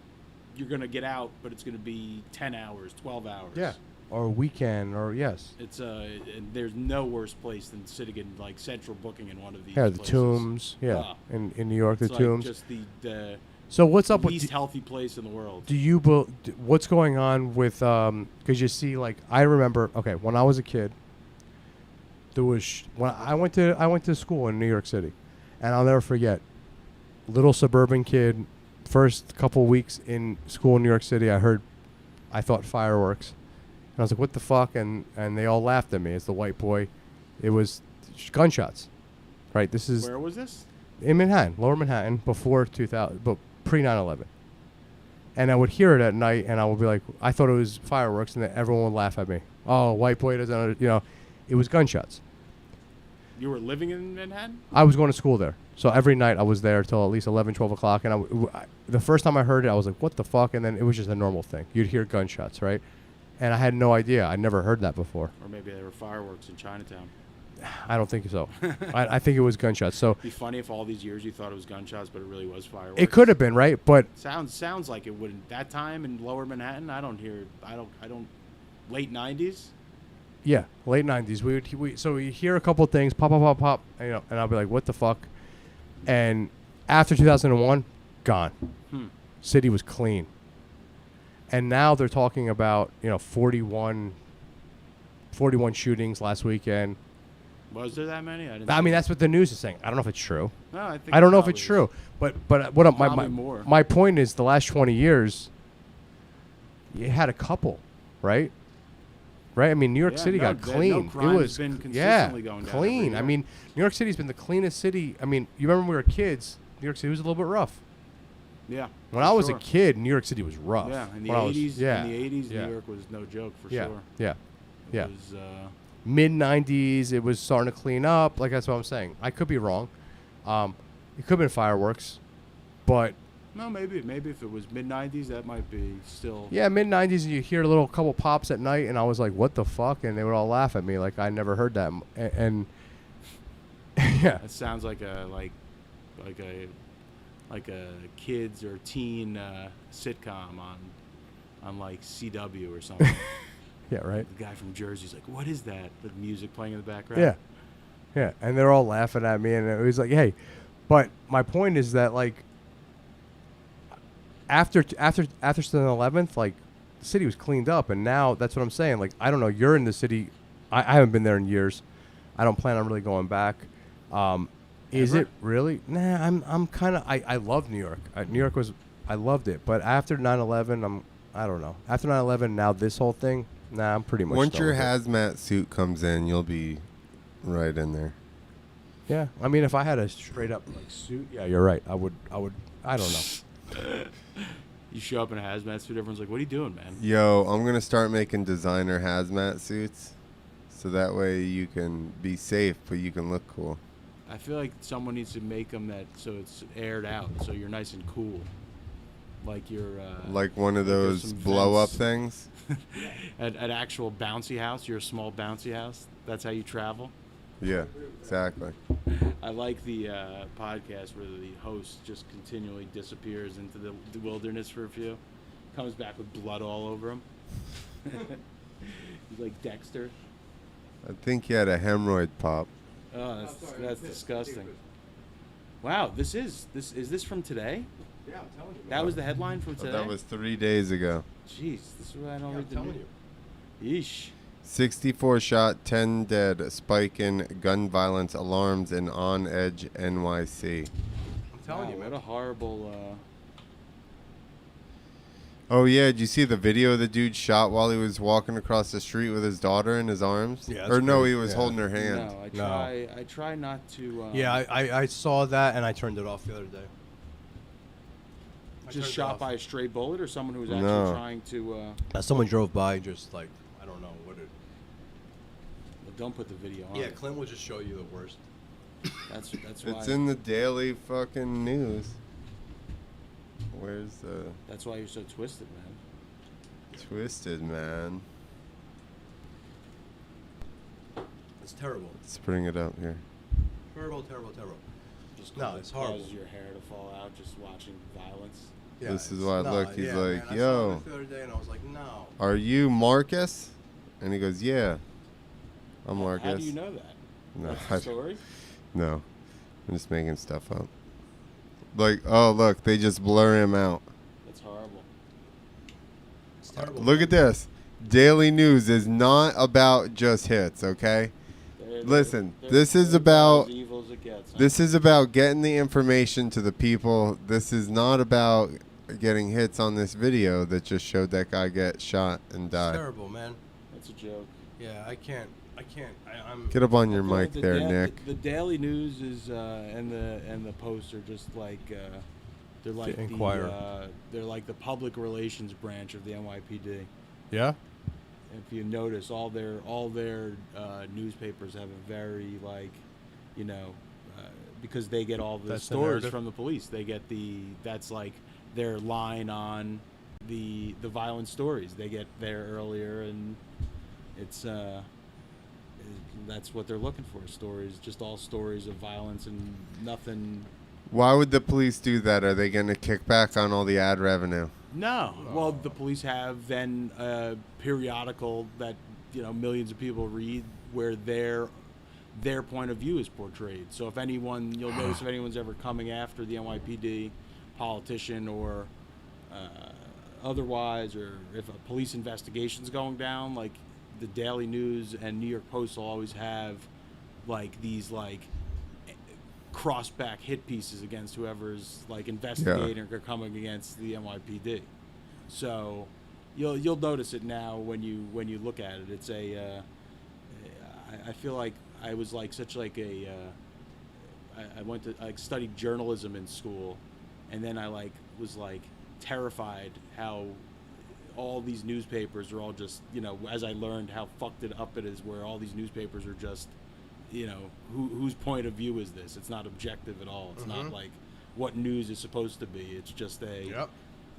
you're going to get out, but it's going to be 10 hours, 12 hours. Yeah. Or a weekend, or yes. It's and there's no worse place than sitting in like central booking in one of these. Yeah, the places. Tombs. Yeah, in New York, the It's Tombs. Like just the so what's up least with healthy place in the world. Do you what's going on with because you see, like, I remember, okay, when I was a kid, there was when I went to school in New York City, and I'll never forget, little suburban kid, first couple weeks in school in New York City, I thought fireworks. And I was like, what the fuck? And they all laughed at me as the white boy. It was gunshots, right? This is Where was this? in Manhattan, Lower Manhattan, before 2000, but pre 9/11. And I would hear it at night, and I would be like, I thought it was fireworks, and then everyone would laugh at me. Oh, white boy doesn't, it was gunshots. You were living in Manhattan? I was going to school there. So every night I was there till at least 11, 12 o'clock. And the first time I heard it, I was like, what the fuck? And then it was just a normal thing. You'd hear gunshots, right? And I had no idea. I'd never heard that before. Or maybe there were fireworks in Chinatown. I don't think so. I think it was gunshots. So It'd be funny if all these years you thought it was gunshots, but it really was fireworks. it could have been, right? But Sounds like it wouldn't. That time in Lower Manhattan, I don't. Late 90s? yeah, late 90s. So we hear a couple things, pop, pop, pop, pop, and I'll be like, what the fuck? And after 2001, gone. City was clean. And now they're talking about, 41 shootings last weekend. Was there that many? I mean, that's what the news is saying. I don't know if it's true. No, I think I don't know if probably it's is. true. But what Probably more. my point is, the last 20 years, you had a couple, right? Right? I mean, New York Yeah, City no, got no clean. crime It has was been consistently going down every clean. year. I mean, New York City's been the cleanest city. I mean, you remember when we were kids, New York City was a little bit rough. Yeah. When for I was sure. a kid, New York City was rough. Yeah, in the When I was- 80s, yeah, New York was no joke for yeah, sure. yeah, It yeah. was, Mid 90s, it was starting to clean up. Like, that's what I'm saying. I could be wrong. It could have been fireworks, but no, maybe if it was mid 90s, that might be still. yeah, mid 90s, and you hear a little couple pops at night, and I was like, what the fuck? And they would all laugh at me like I never heard that. And yeah, That sounds like a kids or teen sitcom on like CW or something. yeah, right. The guy from Jersey's like, what is that? The music playing in the background. Yeah, yeah, and they're all laughing at me, and it was like, hey, but my point is that, like, after 11th, like, the city was cleaned up, and now that's what I'm saying. Like, I don't know, you're in the city. I haven't been there in years. I don't plan on really going back. Is Ever? it really? Nah, I'm kind of. I love New York. New York was. I loved it, but after 9/11, I don't know. After 9/11, now this whole thing. Nah, I'm pretty much. Once done your with it. hazmat suit comes in, you'll be right in there. Yeah, I mean, if I had a straight up like suit, yeah, you're right. I would. I don't know. You show up in a hazmat suit, everyone's like, what are you doing, man? Yo, I'm going to start making designer hazmat suits so that way you can be safe, but you can look cool. I feel like someone needs to make them so it's aired out, so you're nice and cool. like you're Like one of like there's those some blow up vents. things. An actual bouncy house. You're a small bouncy house. That's how you travel. Yeah, exactly. I like the podcast where the host just continually disappears into the wilderness for a few, comes back with blood all over him. He's like Dexter. I think he had a hemorrhoid pop. Oh, that's disgusting. Wow, is this from today? Yeah, I'm telling you. That was the headline from today. That was 3 days ago. Jeez, this is why I don't read the news. you. Yeesh. 64 shot, 10 dead. Spike in gun violence alarms in On Edge, NYC. I'm telling you, Wow, man. what a horrible. Oh yeah, did you see the video of the dude shot while he was walking across the street with his daughter in his arms? Yeah, that's or no, crazy. he was Yeah. holding her hand. No, I try not to. Yeah, I saw that and I turned it off the other day. I turned just it shot off. by a stray bullet or someone who was actually No. trying to. Someone drove by, just like I don't know what it. Don't put the video on. Yeah, Clint will just show you the worst. That's why. It's in the daily fucking news. Where's the That's why you're so twisted, man. twisted man? It's terrible. Let's bring it up here. Terrible, terrible, terrible. Just No, it's horrible. causes your hair to fall out just watching violence. Yeah, This is it's- why I no, looked, he's yeah, like, man, I "Yo." saw this the other day and I was like, no. Are you Marcus? And he goes, yeah. I'm Marcus. How do you know that? No, That's the story? No, I'm just making stuff up. Like, oh look, they just blur him out. That's horrible. It's terrible. Look at this. Daily news is not about just hits, okay? Listen, this is about- as evil as it gets, huh? This is about getting the information to the people. This is not about getting hits on this video that just showed that guy get shot and It's die. terrible, man. That's a joke. Yeah, I can't. I'm. Get up on your Well, mic the there, da- Nick. The Daily News is and the Post are just like they're like Inquirer. they're like the public relations branch of the NYPD. Yeah. If you notice, all their newspapers have a very because they get all the That's the stories narrative. from the police. They get that's like their line on the violent stories. They get there earlier, and it's that's what they're looking for. Stories, just all stories of violence and nothing. Why would the police do that? Are they going to kick back on all the ad revenue? No. Well, the police have then a periodical that millions of people read where their point of view is portrayed. So if anyone, you'll notice if anyone's ever coming after the NYPD politician or otherwise, or if a police investigation's going down, like the Daily News and New York Post will always have like these cross-back hit pieces against whoever's like investigating or coming against the NYPD. So you'll notice it now when you look at it. It's I feel like I was like such like a I went to studied journalism in school, and then I was terrified how all these newspapers are all just as I learned how fucked it up it is, where all these newspapers are just whose point of view is this? It's not objective at all. It's not like what news is supposed to be. It's just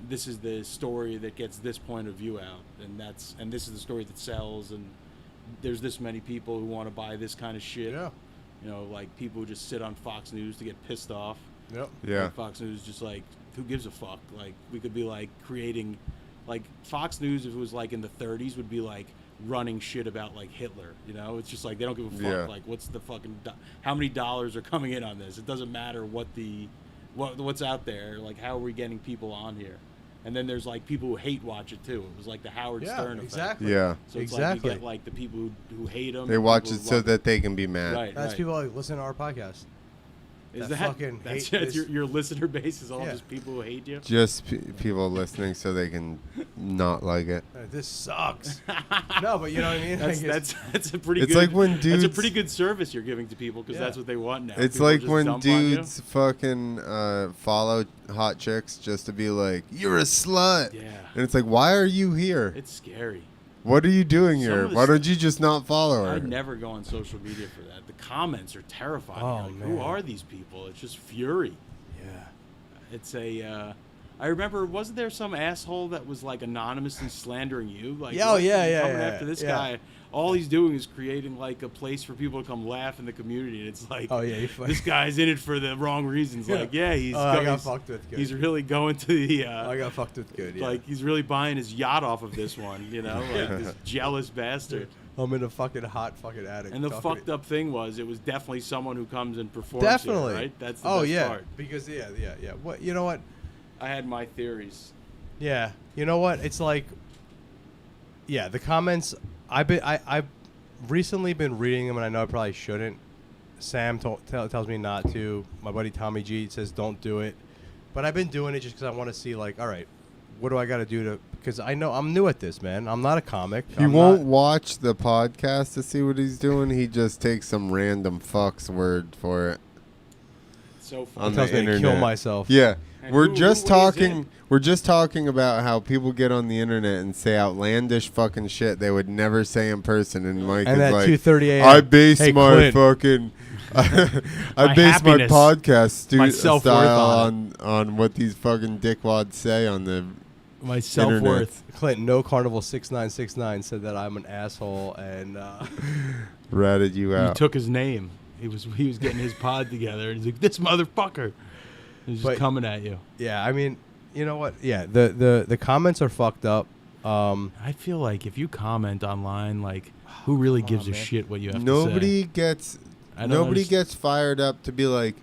this is the story that gets this point of view out, and this is the story that sells, and there's this many people who want to buy this kind of shit. Yeah. Like people who just sit on Fox News to get pissed off. Yep. Yeah. Like Fox News just who gives a fuck? Like we could be creating Fox News, if it was in the 30s, would be running shit about Hitler. It's just they don't give a fuck. Yeah. What's the fucking how many dollars are coming in on this? It doesn't matter what's out there. How are we getting people on here? And then there's people who hate watch it too. It was the Howard Stern effect. Exactly. Yeah. So it's exactly. you get the people who hate them. They watch it so that they can be mad. Right. That's people listen to our podcast. Is that fucking that's hate this- your listener base is all Yeah. just people who hate you? Just people listening so they can not like it. This sucks. No, but you know what I mean. That's a pretty. It's good, like when That's a dudes- pretty good service you're giving to people because Yeah. that's what they want now. It's People like just when dump on you. dudes fucking follow hot chicks just to be like, you're a slut. Yeah. And it's like, why are you here? It's scary. What are you doing Some here? of the Why st- don't you just not follow her? I'd never go on social media for that. The comments are terrifying. Oh, Who man. are these people? It's just fury. Yeah. It's a I remember, wasn't there some asshole that was like anonymously slandering you? Like, Yeah, yeah, coming yeah, after this yeah. guy. All he's doing is creating like a place for people to come laugh in the community. And it's like, Oh, yeah, this guy's in it for the wrong reasons. Like, yeah, he's I got fucked with good. he's really going to the. I got fucked with good. Yeah. Like he's really buying his yacht off of this one. You know, like this jealous bastard. I'm in a fucking hot fucking attic. And the fucked up thing was, it was definitely someone who comes and performs. Definitely, here, right? That's the oh best yeah, part. because yeah. What you know what? I had my theories. Yeah, you know what? It's like, yeah, the comments. I've recently been reading them, and I know I probably shouldn't. Sam tells me not to. My buddy Tommy G says don't do it, but I've been doing it just because I want to see, like, all right, what do I got to do to? Because I know I'm new at this, man. I'm not a comic. He won't watch the podcast to see what he's doing. He just takes some random fuck's word for it. So On Tells the me to internet. kill myself. Yeah, And we're who just is talking. it? We're just talking about how people get on the internet and say outlandish fucking shit they would never say in person. And Mike And is at like, 2:30 a.m. I base Hey, my Clint. fucking, I My base my happiness, podcast my self-worth style on what these fucking dickwads say on the My self-worth. Clint, no Carnival 6969 said that I'm an asshole, and ratted you You out. took his name. He was getting his pod together, and he's like, "This motherfucker." He's just But- coming at you. yeah, I mean, you know what? Yeah, the comments are fucked up. I feel like if you comment online, like, who really gives a man. shit what you have to Nobody say? gets I don't nobody underst- gets fired up to be like,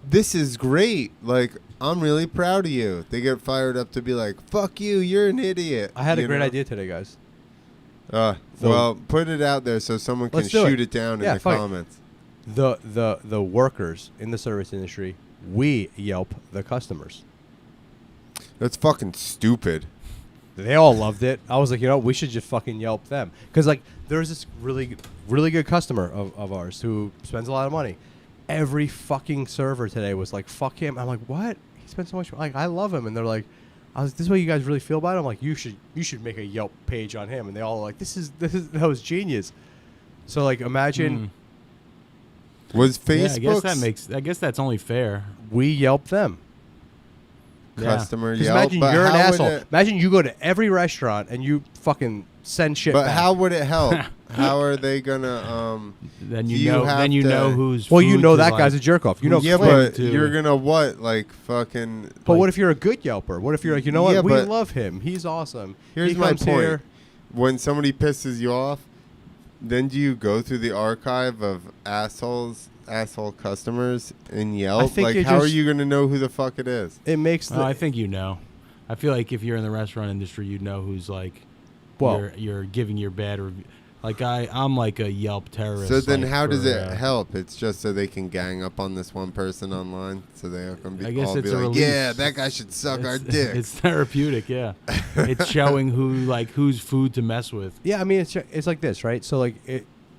this is great. Like, I'm really proud of you. They get fired up to be like, fuck you, you're an idiot. I had a You great know? idea today, guys. So- well, put it out there so someone can let's do shoot it. it down Yeah, in the fuck it. comments. The workers in the service industry, we Yelp the customers. That's fucking stupid. They all loved it. I was like, you know, we should just fucking Yelp them. Because, like, there's this really good customer of ours who spends a lot of money. Every fucking server today was like, fuck him. I'm like, what? He spends so much money. Like, I love him. And they're like, I was, this is what you guys really feel about him? I'm like, you should make a Yelp page on him. And they all are like, that was genius. So, like, imagine Was Yeah, Facebook I guess that's only fair. we Yelp them. customer Because Yelp? imagine But you're an how would asshole. it- Imagine you go to every restaurant and you fucking send shit But back. how would it help? How are they gonna? Then Do you you know. have Then you to- know who's. Well, you food know to that like. guy's a jerk off. You know, yeah, Clint. but too. you're gonna what? Like fucking. But like, what if you're a good Yelper? What if you're like, you know what? Yeah, We but- love him. He's awesome. Here's He my comes point. here. When somebody pisses you off, then do you go through the archive of asshole customers in Yelp? think Like, you how are just- you gonna know who the fuck it is? It makes the I think you know. I feel like if you're in the restaurant industry, you know who's like. Well- you're giving your bad review. Like I'm like a Yelp terrorist. So then, like, how does for, it help? It's just so they can gang up on this one person online, so they can I be guess all it's be a like, release. "Yeah, that guy should suck our dick." It's therapeutic, yeah. It's showing who's food to mess with. Yeah, I mean, it's like this, right? So, like,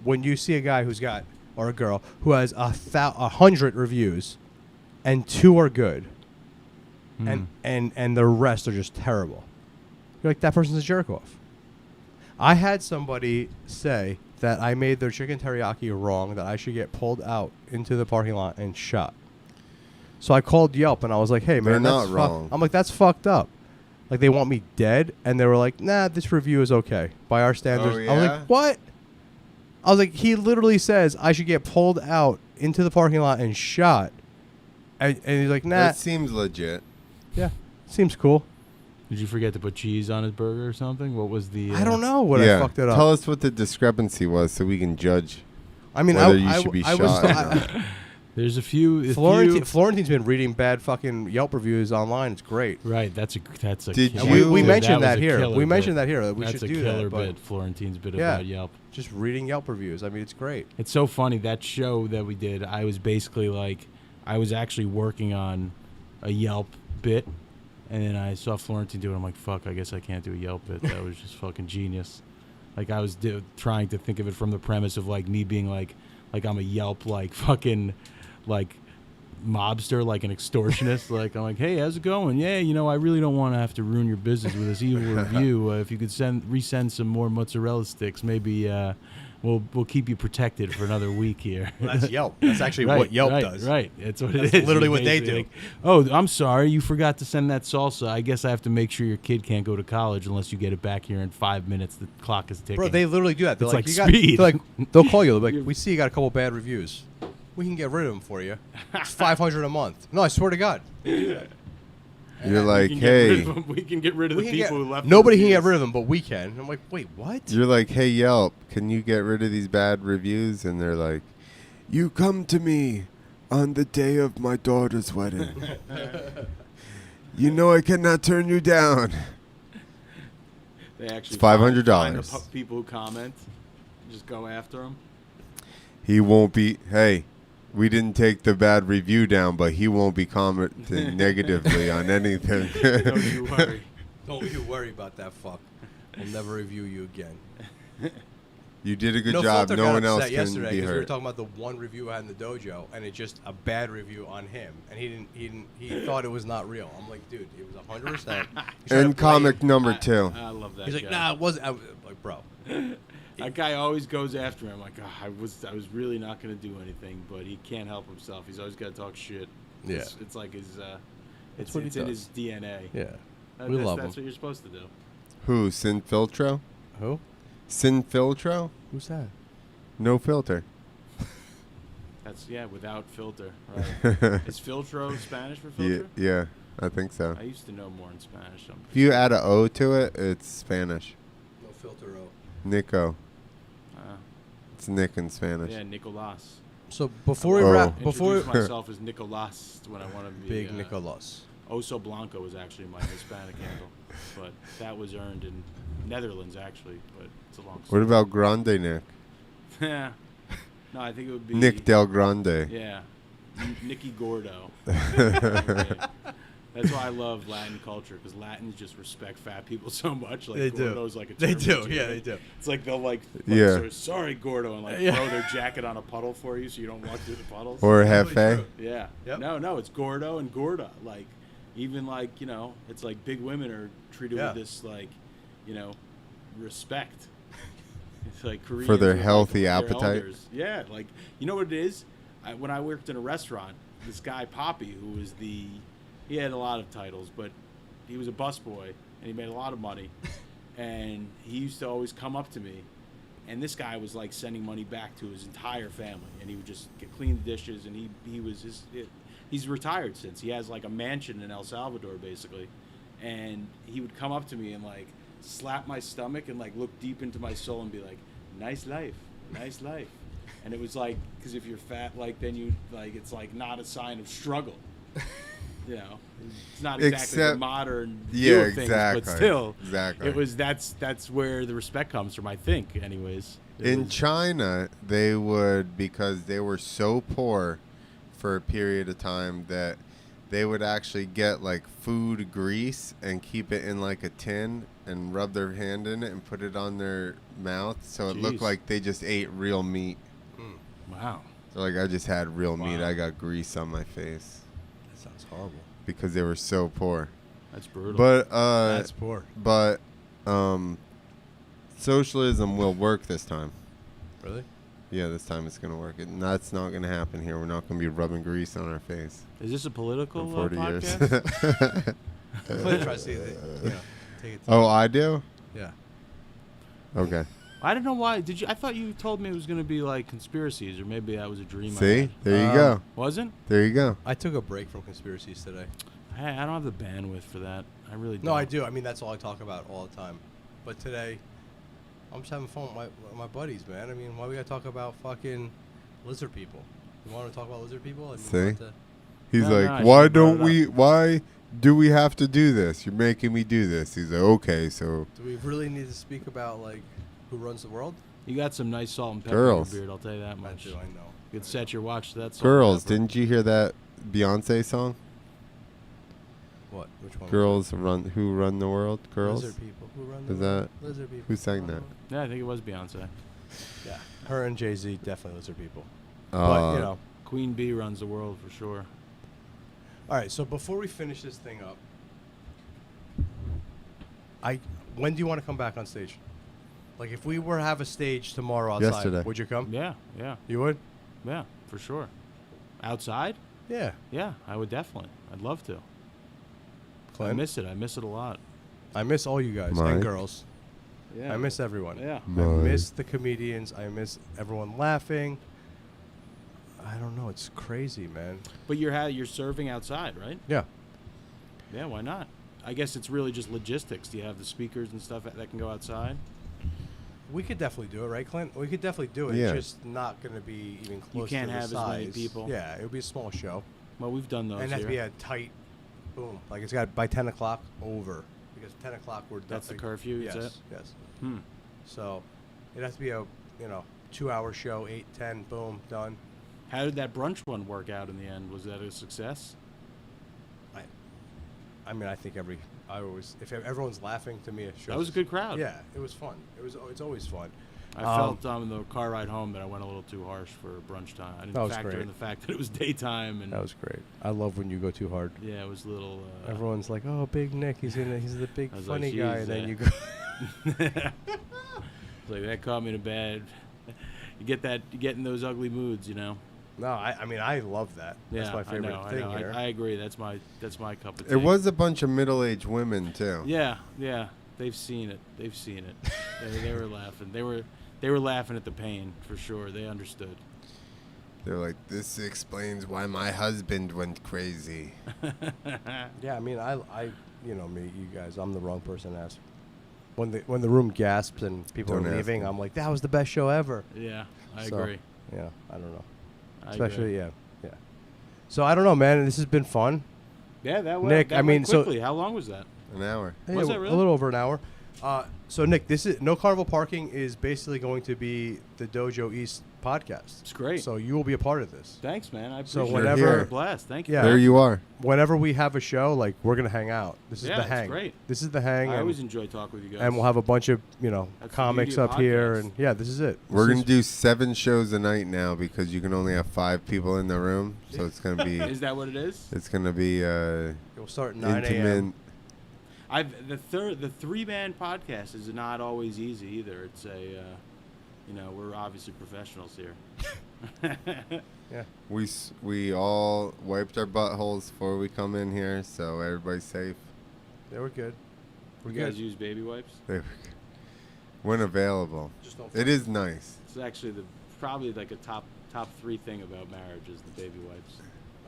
when you see a guy who's got, or a girl, who has 100 reviews, and 2 are good, and the rest are just terrible, you're like, that person's a jerk off. I had somebody say that I made their chicken teriyaki wrong, that I should get pulled out into the parking lot and shot. So I called Yelp, and I was like, hey, man, They're not that's wrong. I'm like, that's fucked up. Like, they want me dead, and they were like, nah, this review is okay by our standards. Oh, I was yeah? like, what? I was like, he literally says I should get pulled out into the parking lot and shot. And he's like, nah, That seems legit. yeah, seems cool. Did you forget to put cheese on his burger or something? What was the? I don't know what yeah, I fucked it up. tell us what the discrepancy was so we can judge. I mean, whether I, you I, should be I was shot or not. There's a few. Florentine's been reading bad fucking Yelp reviews online. It's great. Right, that's a. Did killer- you- We Dude, mentioned was that a here. killer We bit. mentioned that here. That we That's should a do killer that. But bit. Florentine's bit Yeah. about Yelp. just reading Yelp reviews. I mean, it's great. It's so funny that show that we did. I was basically like, I was actually working on a Yelp bit, and then I saw Florentine do it. I'm like, fuck, I guess I can't do a Yelp bit. That was just fucking genius. Like I was trying to think of it from the premise of like me being like I'm a Yelp like fucking like mobster, like an extortionist. Like I'm like, hey, how's it going? Yeah, you know, I really don't want to have to ruin your business with this evil review. If you could resend some more mozzarella sticks, maybe we'll keep you protected for another week here. That's Yelp. That's actually what Yelp does. Right. That's what That's it is. literally You what they basically do. like, oh, I'm sorry, you forgot to send that salsa. I guess I have to make sure your kid can't go to college unless you get it back here in 5 minutes. The clock is ticking. Bro, they literally do that. They're It's like you got, speed. they're like, they'll call you. They'll be like, we see you got a couple bad reviews. We can get rid of them for you. It's $500 a month. No, I swear to God. They do that. You're like, We can get rid hey. of them. We can get rid of We the can people get- who left. Nobody the can get reviews. rid of them, but we can. I'm like, wait, what? You're like, hey Yelp, can you get rid of these bad reviews? And they're like, you come to me on the day of my daughter's wedding. You know I cannot turn you down. They actually It's $500. find the people who comment. Just go after them. He won't be. Hey, we didn't take the bad review down, but he won't be commenting negatively on anything. Don't you worry. Don't you worry about that fuck. We'll never review you again. You did a good No, job. Filter No got one else upset can yesterday be 'cause we were hurt. talking about the one review I had in the dojo, and it's just a bad review on him, and he thought it was not real. I'm like, dude, it was 100%. And comic number 2. I love that. He's like, guy. nah, it wasn't. I was like, bro. That guy always goes after him. Like, oh, I was really not gonna do anything, but he can't help himself. He's always got to talk shit. Yeah. It's like his. It's what he in does. his DNA. Yeah, we love That's him. what you're supposed to do. Who? Sinfiltro? Who? Sinfiltro? Who's that? No filter. That's without filter. Right. Is filtro Spanish for Yeah, filter? yeah, I think so. I used to know more in Spanish. If you add an O to it, it's Spanish. No filter. Nico. Uh, It's Nick in Spanish. yeah, Nicolas. So before we Oh. wrap, before Introduce myself as Nicolas when I want to be Big Nicolas. Oso Blanco was actually my Hispanic handle, but that was earned in Netherlands actually. But it's a long What story. about Grande Nick? Yeah. No, I think it would be Nick Del Grande. Yeah, Nicky Gordo. That's why I love Latin culture, because Latins just respect fat people so much. Like They do. Gordo's like a They term do. for Yeah, it. they do. It's like they'll like Yeah. sorry Gordo, and like Yeah. throw their jacket on a puddle for you so you don't walk through the puddles. Or Totally Hefe. true. Yeah. Yep. No, it's Gordo and Gorda. Like, even like, it's like big women are treated Yeah. with this, like, respect. It's like Koreans For their with, healthy their appetite? elders. Yeah, like, you know what it is? When I worked in a restaurant, this guy, Poppy, who was he had a lot of titles, but he was a busboy, and he made a lot of money. And he used to always come up to me, and this guy was like sending money back to his entire family, and he would just clean the dishes, and he's retired since. He has like a mansion in El Salvador, basically. And he would come up to me and like slap my stomach and like look deep into my soul and be like, nice life. And it was like, because if you're fat, like, then you, like, it's like not a sign of struggle. It's not exactly the Except- modern Yeah, view of things, exactly. but still, Exactly. it was that's where the respect comes from, I think. Anyways, It In was- China, they would, because they were so poor for a period of time, that they would actually get like food grease and keep it in like a tin and rub their hand in it and put it on their mouth, so it looked Jeez. like they just ate real meat. Wow. So like, I just had real meat. Wow. I got grease on my face That sounds horrible. because they were so poor. That's brutal. But That's poor. but socialism will work this time. Really? Yeah, this time it's gonna work. That's not gonna happen here. We're not gonna be rubbing grease on our face Is this a political for 40 years. podcast? Play try to see it. Take it. Oh, I do? Yeah. Okay. I don't know why. Did you? I thought you told me it was going to be like conspiracies, or maybe that was a dream. I See? had. There you go. Wasn't? There you go. I took a break from conspiracies today. Hey, I don't have the bandwidth for that. I really don't. No, I do. I mean, that's all I talk about all the time. But today, I'm just having fun with my buddies, man. I mean, why we gotta talk about fucking lizard people? You want to talk about lizard people? And See? move on to- He's No, like, I why should've brought don't it we? Why do we have to do this? You're making me do this. He's like, okay, so Do we really need to speak about like who runs the world? You got some nice salt and pepper Girls. in your beard. I'll tell you that I much. do. I know. You could set your watch to that. Salt girls, and pepper. didn't you hear that Beyonce song? What? Which one? was Girls who run the world. it? Girls. Lizard people. Who run the Is world? that- Lizard people. who sang that? Yeah, I think it was Beyonce. Yeah. Her and Jay-Z definitely lizard people. But Uh, you know. Queen Bee runs the world for sure. All right. So before we finish this thing up, when do you want to come back on stage? Like if we were to have a stage tomorrow outside, Yesterday. would you come? Yeah, yeah, You would? yeah, for sure. Outside? Yeah. Yeah, I would definitely. I'd love to. Clint? I miss it. I miss it a lot. I miss all you guys Mike? and girls. Yeah, I miss everyone. Yeah. I miss the comedians. I miss everyone laughing. I don't know. It's crazy, man. But you're serving outside, right? Yeah. Yeah, why not? I guess it's really just logistics. Do you have the speakers and stuff that can go outside? We could definitely do it, right, Clint? We could definitely do it. Yeah. It's just not going to be even close can't to the have size. as many people. Yeah, it would be a small show. Well, we've done those And it has to be here. a tight boom. Like it's got by 10 o'clock over. Because 10 o'clock we're done. That's the curfew, Yes, is it? yes. Hmm. So it has to be a, 2-hour show, 8, 10, boom, done. How did that brunch one work out in the end? Was that a success? I mean, I think if everyone's laughing, to me, it shows. That was a good crowd. Yeah, it was fun. It's always fun. I felt on the car ride home that I went a little too harsh for brunch time. I That didn't was factor great. in the fact that it was daytime and That was great. I love when you go too hard. yeah, it was a little. Everyone's like, "Oh, Big Nick, he's the big I was like, funny guy," "Jeez, and then yeah." you go. It's like that caught me to bad. You get in those ugly moods, No, I mean, I love that. That's Yeah, my favorite I thing know. here. I agree. That's my cup of tea. It was a bunch of middle-aged women too. Yeah. They've seen it. They were laughing. They were laughing at the pain for sure. They understood. They're like, this explains why my husband went crazy. Yeah, I mean, I me, you guys, I'm the wrong person to ask. When the room gasps and people Don't are ask leaving, me. I'm like, that was the best show ever. Yeah, I So, agree. Yeah, I don't know. I Especially, agree. yeah. So I don't know, man. This has been fun. Yeah, that went. Nick, that I mean, went so- quickly. How long was that? An hour. Was Yeah, that really? a little over an hour. So Nick, this is No Carnival Parking is basically going to be the Dojo East podcast. It's great. So you will be a part of this. Thanks, man. I So appreciate whenever- it. You're It's a blast. Thank you. Yeah. There you are. Whenever we have a show, like we're gonna hang out. This is Yeah, the it's hang. great. This is the hang. I and, always enjoy talking with you guys. and we'll have a bunch of That's the comics beauty of up here, podcasts. and yeah, this is it. We're This gonna is- do 7 shows a night now because you can only have 5 people in the room, so it's gonna be Is that what it is? it's gonna be We'll start at 9 intimate. a.m. The 3-man podcast is not always easy either. It's a, we're obviously professionals here. Yeah. We all wiped our buttholes before we come in here, so everybody's safe. They were good. We're You guys good. use baby wipes? They- When available, Just don't it is nice. It's actually probably like a top 3 thing about marriage is the baby wipes.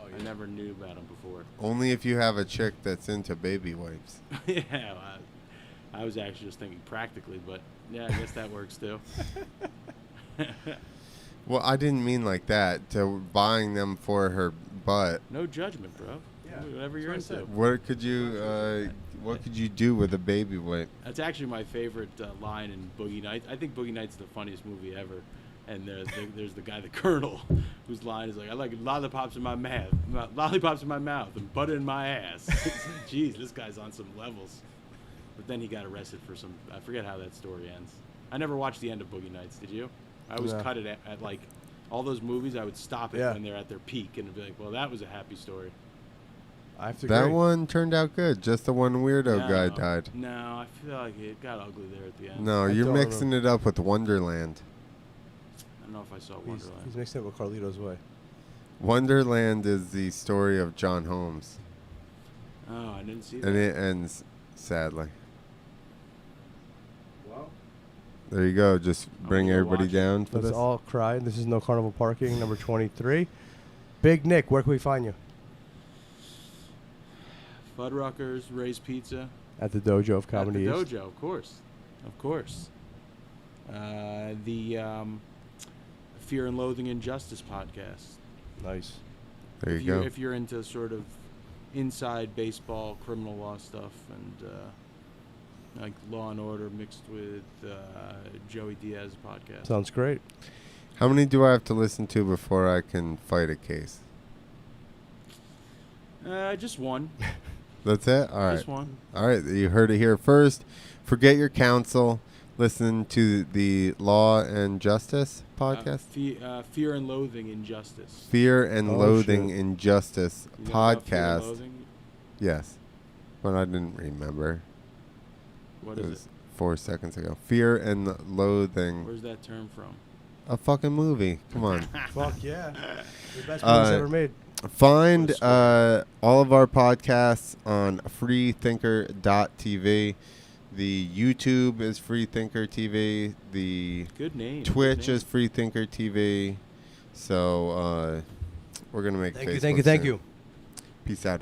Oh, I never knew about them before. Only if you have a chick that's into baby wipes. Yeah, well, I was actually just thinking practically, but yeah, I guess that works too. Well, I didn't mean like that. To buying them for her butt. No judgment, bro. Yeah, Whatever you're that's what I into. What could you do with a baby wipe? That's actually my favorite line in Boogie Nights. I think Boogie Nights is the funniest movie ever. And there's the guy, the Colonel, whose line is like, "I like lollipops in my mouth, and butter in my ass." Jeez, this guy's on some levels. But then he got arrested for some. I forget how that story ends. I never watched the end of Boogie Nights. Did you? I always No. cut it at like all those movies. I would stop it Yeah. when they're at their peak and be like, "Well, that was a happy story." I have to That agree. one turned out good. Just the one weirdo guy No, died. No, I feel like it got ugly there at the end. No, I you're don't mixing it up with Wonderland. I don't know if I saw He's Wonderland. mixing it with Carlito's Way. Wonderland is the story of John Holmes, Oh, I didn't see that. and it ends sadly. Well, There you go. Just bring gonna go everybody watch it. down for Let's this. all cry. This is No Carnival Parking, number 23. Big Nick, where can we find you? Fuddruckers, Ray's Pizza. At the Dojo of At Comedy the East. Dojo, of course. The Fear and Loathing and Justice podcast. Nice. There you go. If you're into sort of inside baseball, criminal law stuff, and like Law and Order mixed with Joey Diaz podcast. Sounds great. How many do I have to listen to before I can fight a case? Just one. That's it? All right. Just one. All right. You heard it here first. Forget your counsel. Listen to the Law and Justice podcast. Fear and Loathing in Justice. Fear and Oh, Loathing shit. in Justice You know about Fear and podcast. Loathing? Yes. But I didn't remember. What It is was it? 4 seconds ago. Fear and Loathing. Where's that term from? A fucking movie. Come on. Fuck yeah. The best movies ever made. Find all of our podcasts on freethinker.tv. The YouTube is Freethinker TV. The Good name. Twitch Good name. is Freethinker TV. So we're going to make Thank Facebook you, thank you, thank soon. you. Peace out.